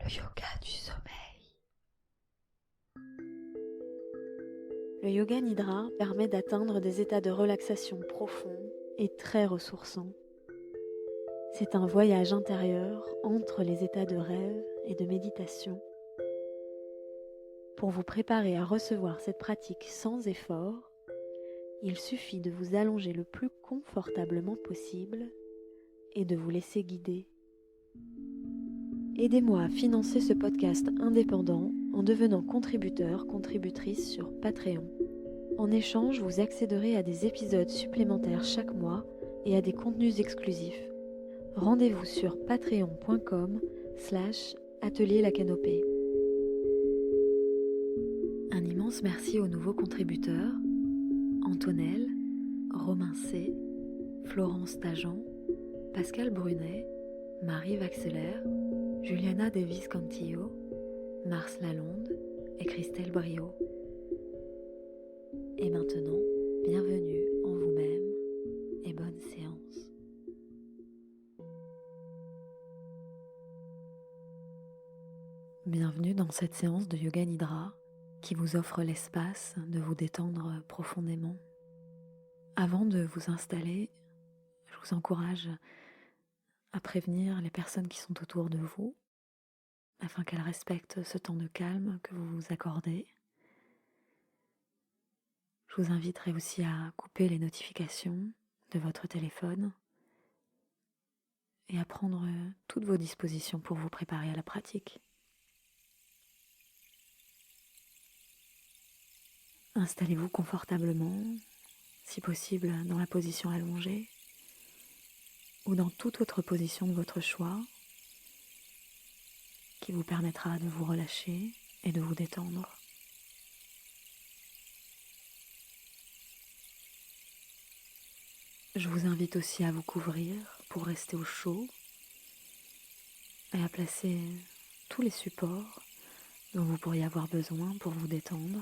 Le yoga du sommeil. Le yoga nidra permet d'atteindre des états de relaxation profonds et très ressourçants. C'est un voyage intérieur entre les états de rêve et de méditation. Pour vous préparer à recevoir cette pratique sans effort, il suffit de vous allonger le plus confortablement possible et de vous laisser guider. Aidez-moi à financer ce podcast indépendant en devenant contributeur/contributrice sur Patreon. En échange, vous accéderez à des épisodes supplémentaires chaque mois et à des contenus exclusifs. Rendez-vous sur patreon.com/atelier la canopée. Un immense merci aux nouveaux contributeurs Antonelle, Romain C, Florence Tajan, Pascal Brunet, Marie Vaxelaire, Juliana Davis Cantillo, Mars Lalonde et Christelle Brio. Et maintenant, bienvenue en vous-même et bonne séance. Bienvenue dans cette séance de Yoga Nidra qui vous offre l'espace de vous détendre profondément. Avant de vous installer, je vous encourage à prévenir les personnes qui sont autour de vous afin qu'elles respectent ce temps de calme que vous vous accordez. Je vous inviterai aussi à couper les notifications de votre téléphone et à prendre toutes vos dispositions pour vous préparer à la pratique. Installez-vous confortablement, si possible dans la position allongée ou dans toute autre position de votre choix qui vous permettra de vous relâcher et de vous détendre. Je vous invite aussi à vous couvrir pour rester au chaud et à placer tous les supports dont vous pourriez avoir besoin pour vous détendre,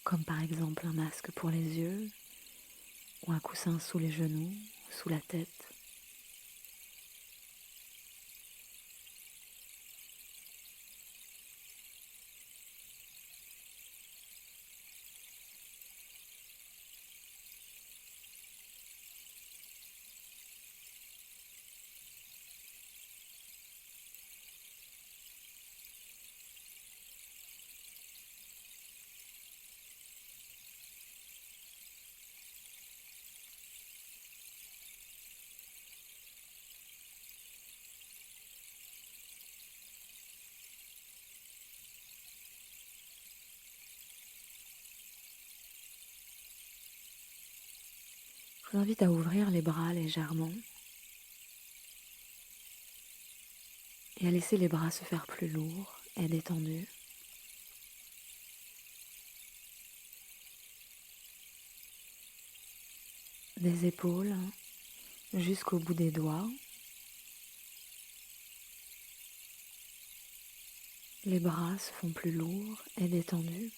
comme par exemple un masque pour les yeux ou un coussin sous les genoux, sous la tête. Je vous invite à ouvrir les bras légèrement et à laisser les bras se faire plus lourds et détendus. Des épaules jusqu'au bout des doigts. Les bras se font plus lourds et détendus.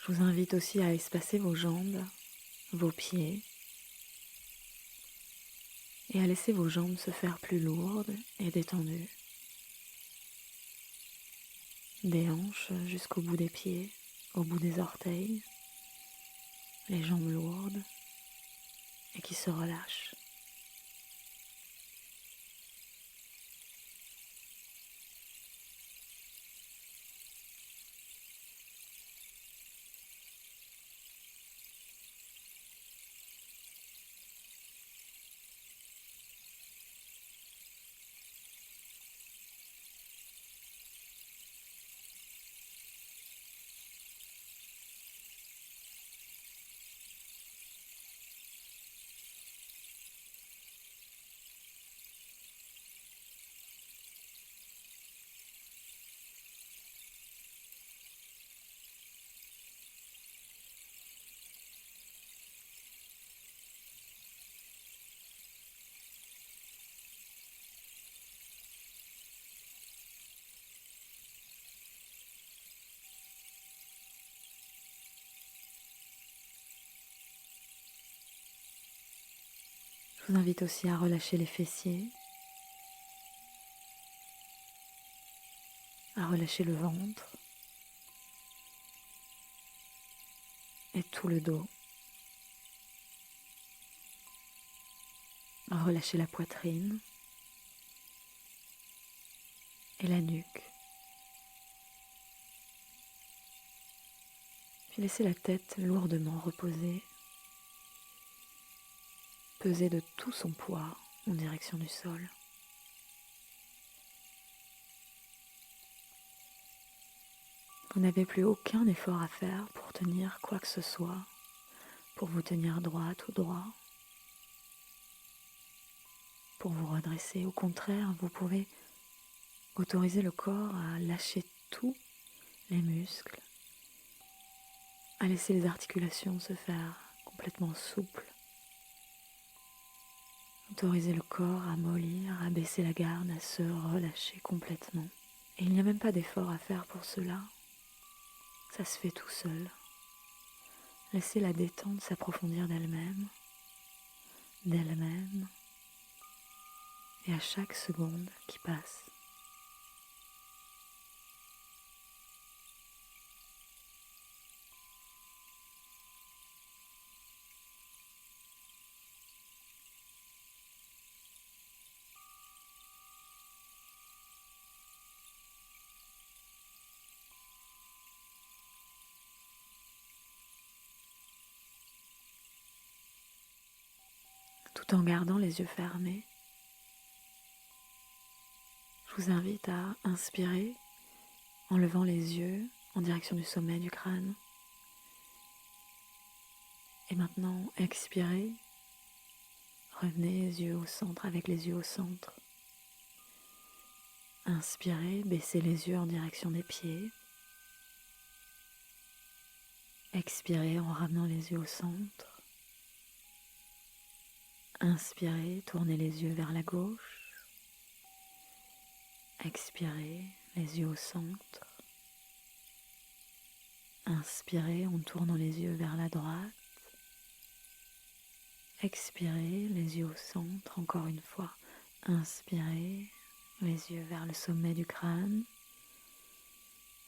Je vous invite aussi à espacer vos jambes, vos pieds, et à laisser vos jambes se faire plus lourdes et détendues. Des hanches jusqu'au bout des pieds, au bout des orteils, les jambes lourdes et qui se relâchent. Je vous invite aussi à relâcher les fessiers, à relâcher le ventre et tout le dos, à relâcher la poitrine et la nuque. Puis laissez la tête lourdement reposer, peser de tout son poids en direction du sol. Vous n'avez plus aucun effort à faire pour tenir quoi que ce soit, pour vous tenir droite ou droit, pour vous redresser. Au contraire, vous pouvez autoriser le corps à lâcher tous les muscles, à laisser les articulations se faire complètement souples. Autorisez le corps à mollir, à baisser la garde, à se relâcher complètement. Et il n'y a même pas d'effort à faire pour cela. Ça se fait tout seul. Laissez la détente s'approfondir d'elle-même, et à chaque seconde qui passe. Tout en gardant les yeux fermés, je vous invite à inspirer en levant les yeux en direction du sommet du crâne. Et maintenant, expirez. Revenez les yeux au centre avec les yeux au centre. Inspirez, baissez les yeux en direction des pieds. Expirez en ramenant les yeux au centre. Inspirez, tournez les yeux vers la gauche. Expirez, les yeux au centre. Inspirez en tournant les yeux vers la droite. Expirez, les yeux au centre, encore une fois. Inspirez, les yeux vers le sommet du crâne.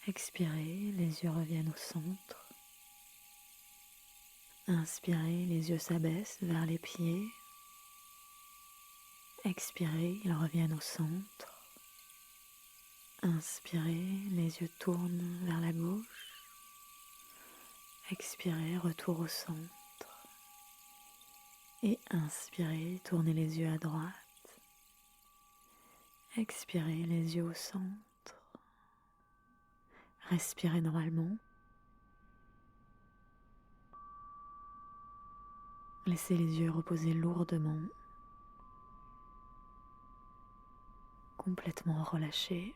Expirez, les yeux reviennent au centre. Inspirez, les yeux s'abaissent vers les pieds. Expirez, ils reviennent au centre. Inspirez, les yeux tournent vers la gauche. Expirez, retour au centre. Et inspirez, tournez les yeux à droite. Expirez, les yeux au centre. Respirez normalement. Laissez les yeux reposer lourdement, complètement relâchés.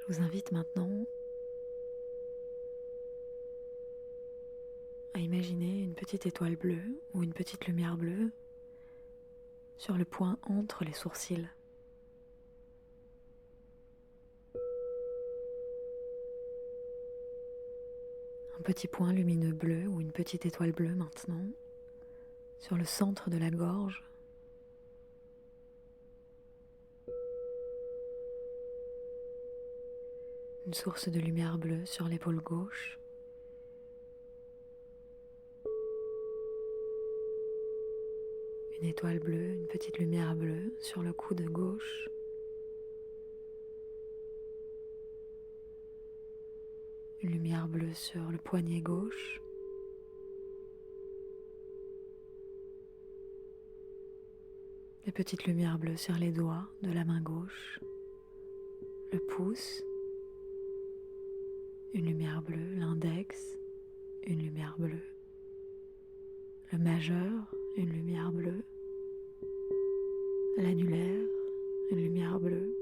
Je vous invite maintenant à imaginer une petite étoile bleue ou une petite lumière bleue sur le point entre les sourcils. Un petit point lumineux bleu ou une petite étoile bleue maintenant sur le centre de la gorge. Une source de lumière bleue sur l'épaule gauche. Une étoile bleue, une petite lumière bleue sur le coude gauche. Une lumière bleue sur le poignet gauche. Des petites lumières bleues sur les doigts de la main gauche. Le pouce. Une lumière bleue, l'index. Une lumière bleue. Le majeur, une lumière bleue. L'annulaire, une lumière bleue.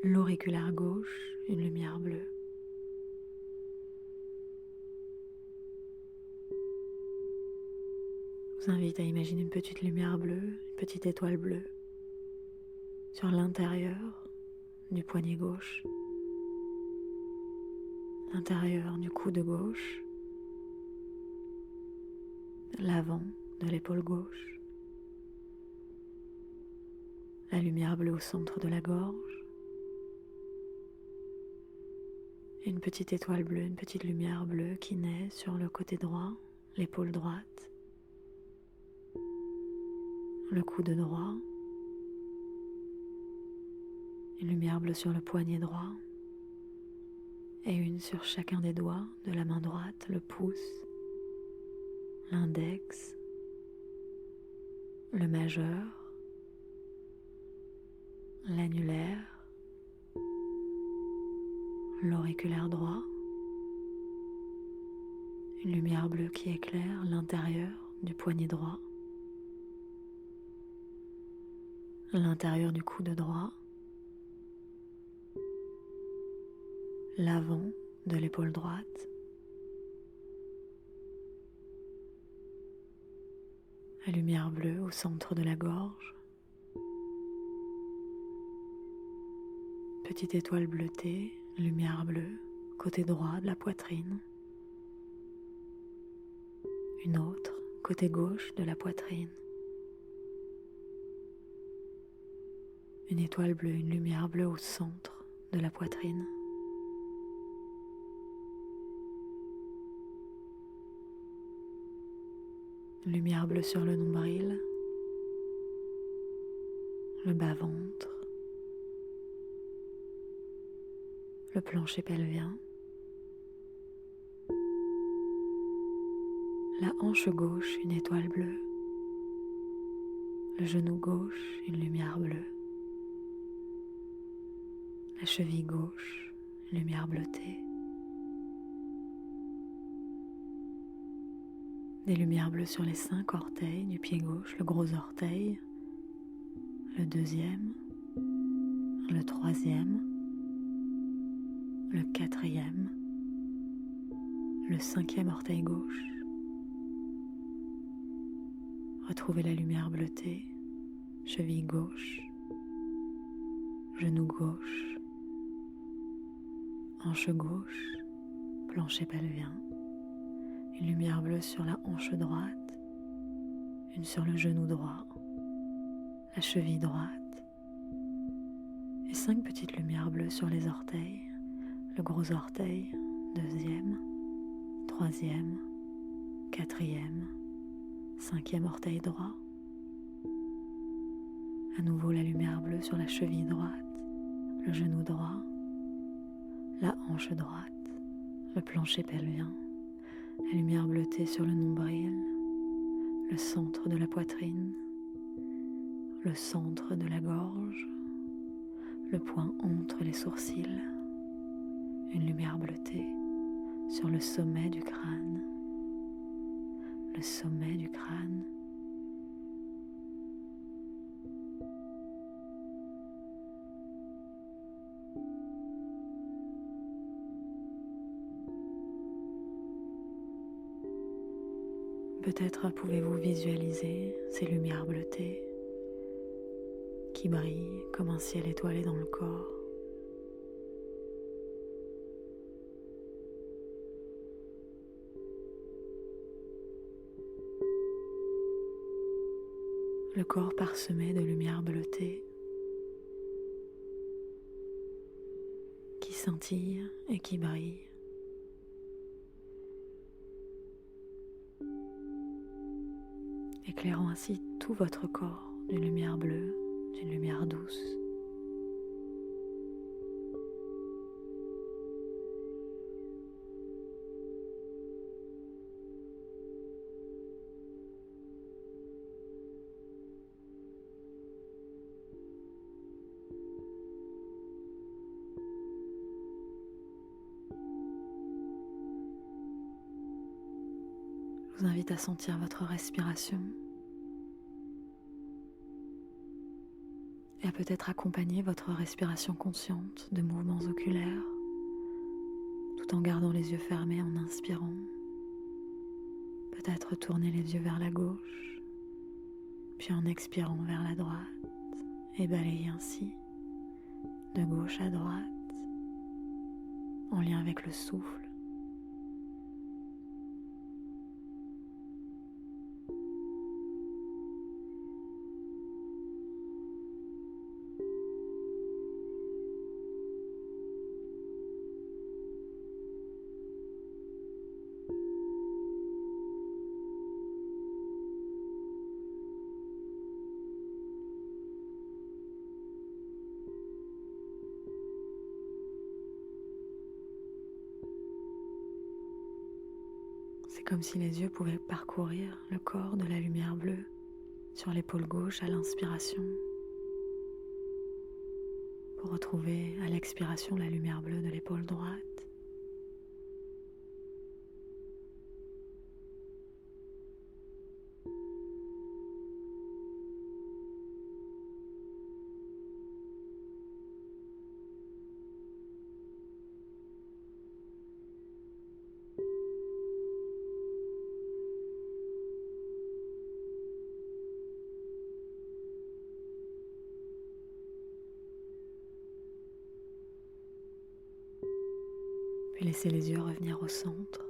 L'auriculaire gauche, une lumière bleue. Je vous invite à imaginer une petite lumière bleue, une petite étoile bleue sur l'intérieur du poignet gauche, l'intérieur du coude gauche, l'avant de l'épaule gauche, la lumière bleue au centre de la gorge, et une petite étoile bleue, une petite lumière bleue qui naît sur le côté droit, l'épaule droite, le coude droit, une lumière bleue sur le poignet droit et une sur chacun des doigts de la main droite, le pouce, l'index, le majeur, l'annulaire, l'auriculaire droit, une lumière bleue qui éclaire l'intérieur du poignet droit, l'intérieur du coude droit, l'avant de l'épaule droite, la lumière bleue au centre de la gorge, petite étoile bleutée, lumière bleue, côté droit de la poitrine, une autre côté gauche de la poitrine, une étoile bleue, une lumière bleue au centre de la poitrine. Une lumière bleue sur le nombril, le bas-ventre, le plancher pelvien, la hanche gauche, une étoile bleue, le genou gauche, une lumière bleue, la cheville gauche, une lumière bleutée, des lumières bleues sur les 5 orteils du pied gauche, le gros orteil, le deuxième, le troisième, le quatrième, le 5e orteil gauche. Retrouvez la lumière bleutée, cheville gauche, genou gauche, hanche gauche, plancher pelvien. Une lumière bleue sur la hanche droite, une sur le genou droit, la cheville droite, et 5 petites lumières bleues sur les orteils, le gros orteil, deuxième, troisième, quatrième, 5e orteil droit. À nouveau la lumière bleue sur la cheville droite, le genou droit, la hanche droite, le plancher pelvien, la lumière bleutée sur le nombril, le centre de la poitrine, le centre de la gorge, le point entre les sourcils, une lumière bleutée sur le sommet du crâne, le sommet du crâne, Peut-être pouvez-vous visualiser ces lumières bleutées qui brillent comme un ciel étoilé dans le corps. Le corps parsemé de lumière bleutée qui scintille et qui brille. Éclairant ainsi tout votre corps d'une lumière bleue, d'une lumière douce. Je vous invite à sentir votre respiration et à peut-être accompagner votre respiration consciente de mouvements oculaires tout en gardant les yeux fermés en inspirant. Peut-être tourner les yeux vers la gauche, puis en expirant vers la droite et balayer ainsi de gauche à droite en lien avec le souffle. C'est comme si les yeux pouvaient parcourir le corps de la lumière bleue sur l'épaule gauche à l'inspiration pour retrouver à l'expiration la lumière bleue de l'épaule droite. Puis laissez les yeux revenir au centre.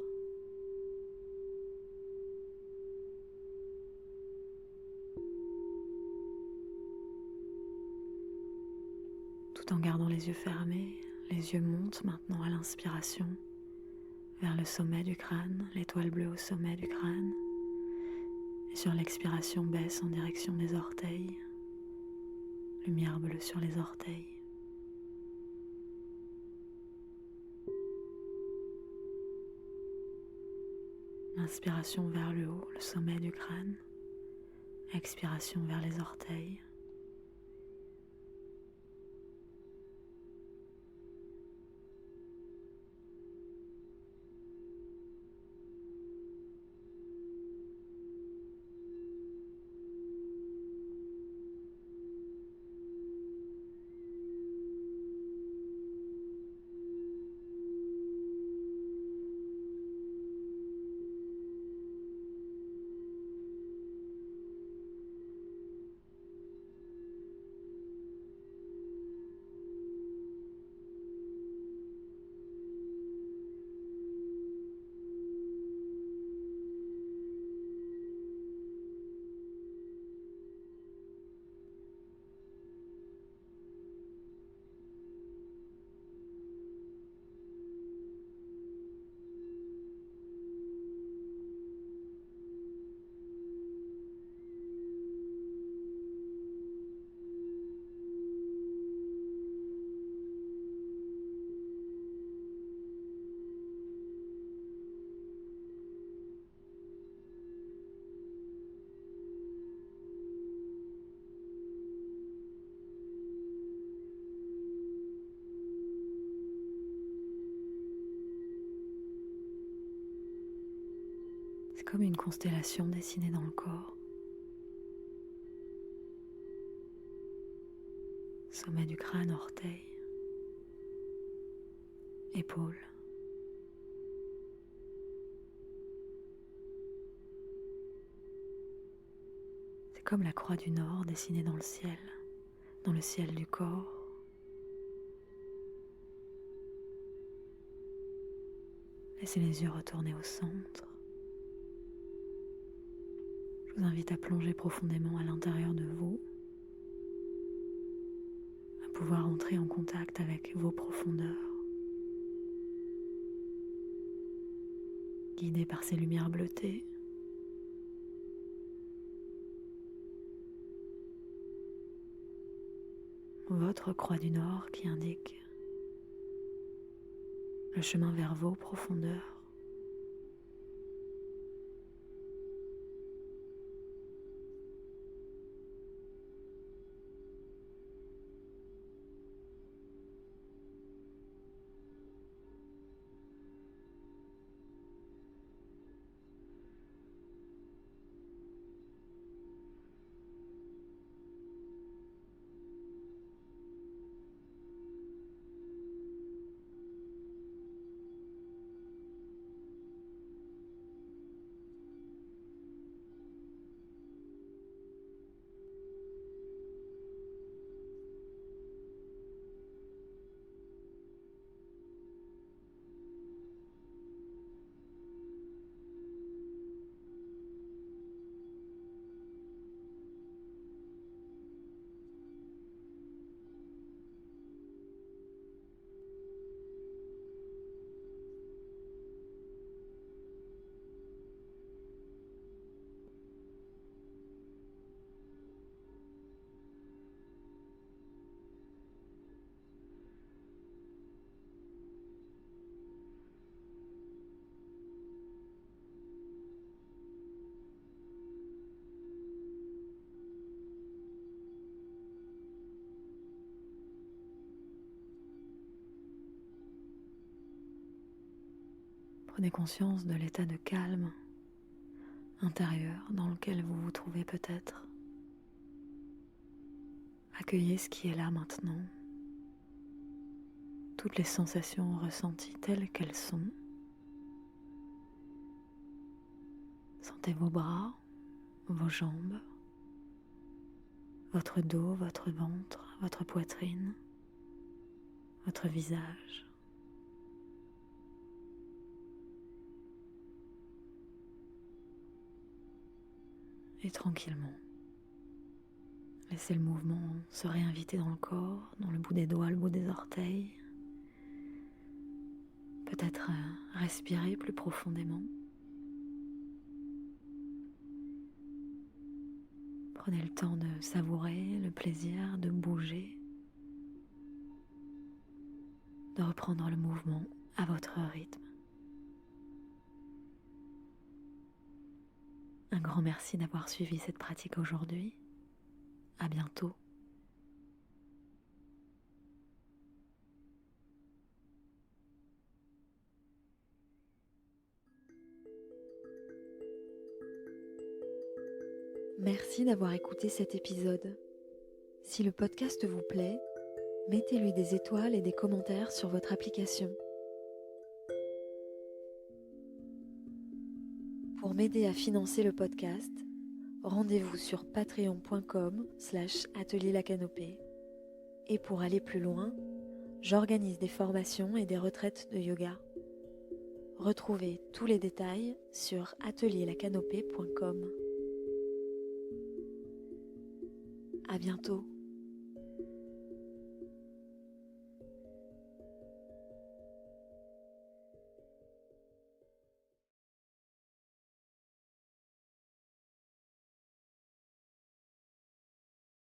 Tout en gardant les yeux fermés, les yeux montent maintenant à l'inspiration vers le sommet du crâne, l'étoile bleue au sommet du crâne. Et sur l'expiration, baisse en direction des orteils, lumière bleue sur les orteils. Inspiration vers le haut, le sommet du crâne. Expiration vers les orteils. C'est comme une constellation dessinée dans le corps. Sommet du crâne, orteil, épaule. C'est comme la croix du Nord dessinée dans le ciel du corps. Laissez les yeux retourner au centre. Je vous invite à plonger profondément à l'intérieur de vous, à pouvoir entrer en contact avec vos profondeurs, guidés par ces lumières bleutées. Votre croix du Nord qui indique le chemin vers vos profondeurs. Prenez conscience de l'état de calme intérieur dans lequel vous vous trouvez peut-être. Accueillez ce qui est là maintenant, toutes les sensations ressenties telles qu'elles sont. Sentez vos bras, vos jambes, votre dos, votre ventre, votre poitrine, votre visage. Et tranquillement, laissez le mouvement se réinviter dans le corps, dans le bout des doigts, le bout des orteils. Peut-être respirer plus profondément. Prenez le temps de savourer le plaisir de bouger, de reprendre le mouvement à votre rythme. Un grand merci d'avoir suivi cette pratique aujourd'hui. À bientôt. Merci d'avoir écouté cet épisode. Si le podcast vous plaît, mettez-lui des étoiles et des commentaires sur votre application. Pour m'aider à financer le podcast, rendez-vous sur patreon.com/atelierlacanopée. Et pour aller plus loin, j'organise des formations et des retraites de yoga. Retrouvez tous les détails sur atelierlacanopée.com. À bientôt.